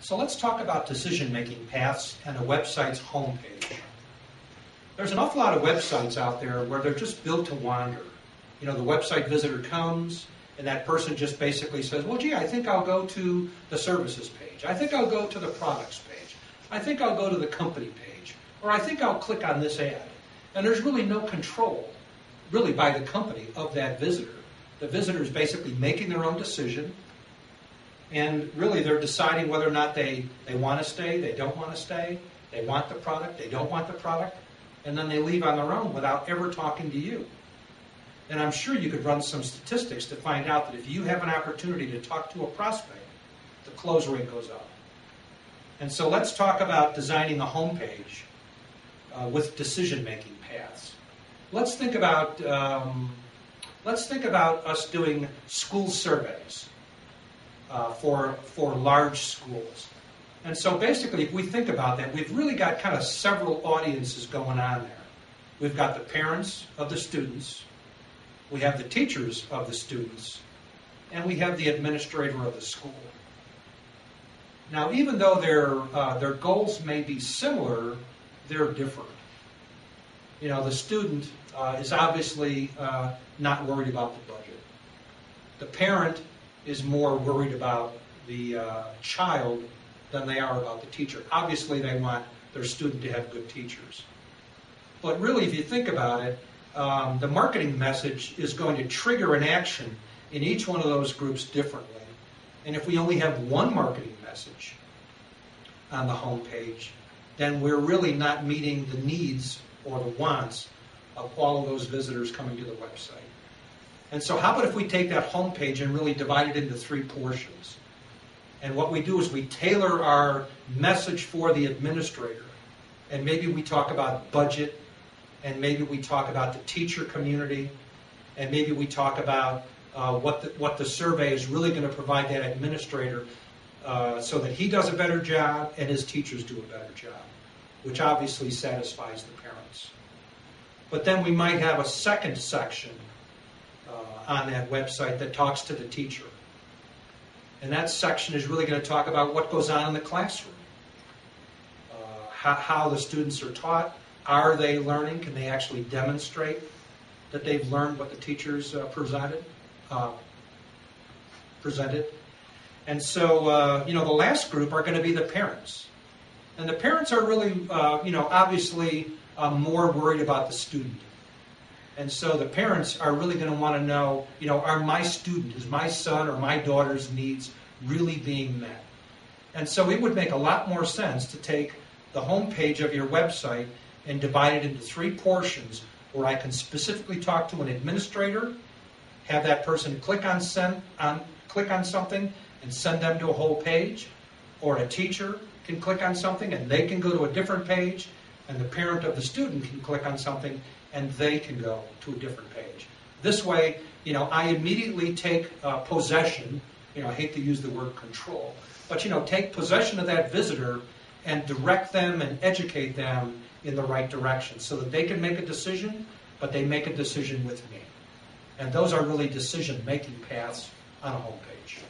So let's talk about decision-making paths and a website's homepage. There's an awful lot of websites out there where they're just built to wander. You know, the website visitor comes, and that person just basically says, well, gee, I think I'll go to the services page. I think I'll go to the products page. I think I'll go to the company page. Or I think I'll click on this ad. And there's really no control, really, by the company of that visitor. The visitor is basically making their own decision, and really they're deciding whether or not they want to stay, they don't want to stay, they want the product, they don't want the product, and then they leave on their own without ever talking to you. And I'm sure you could run some statistics to find out that if you have an opportunity to talk to a prospect, the close rate goes up. And so let's talk about designing a homepage with decision-making paths. Let's think about us doing school surveys for large schools. And so basically, if we think about that, we've really got kind of several audiences going on there. We've got the parents of the students, we have the teachers of the students, and we have the administrator of the school. Now, even though their goals may be similar, they're different. You know, the student is obviously not worried about the budget. The parent is more worried about the child than they are about the teacher. Obviously, they want their student to have good teachers. But really, if you think about it, the marketing message is going to trigger an action in each one of those groups differently. And if we only have one marketing message on the homepage, then we're really not meeting the needs or the wants of all of those visitors coming to the website. And so how about if we take that homepage and really divide it into three portions? And what we do is we tailor our message for the administrator. And maybe we talk about budget, and maybe we talk about the teacher community, and maybe we talk about what the survey is really going to provide that administrator so that he does a better job and his teachers do a better job, which obviously satisfies the parents. But then we might have a second section on that website that talks to the teacher. And that section is really going to talk about what goes on in the classroom, how the students are taught. Are they learning? Can they actually demonstrate that they've learned what the teachers presented? And so, the last group are going to be the parents. And the parents are really, obviously more worried about the student. And so the parents are really going to want to know, are my student, is my son or my daughter's needs really being met? And so it would make a lot more sense to take the homepage of your website and divide it into three portions where I can specifically talk to an administrator, have that person click on something and send them to a whole page, or a teacher can click on something and they can go to a different page, and the parent of the student can click on something and they can go to a different page. This way, I immediately take possession, I hate to use the word control, but take possession of that visitor and direct them and educate them in the right direction so that they can make a decision, but they make a decision with me. And those are really decision-making paths on a homepage.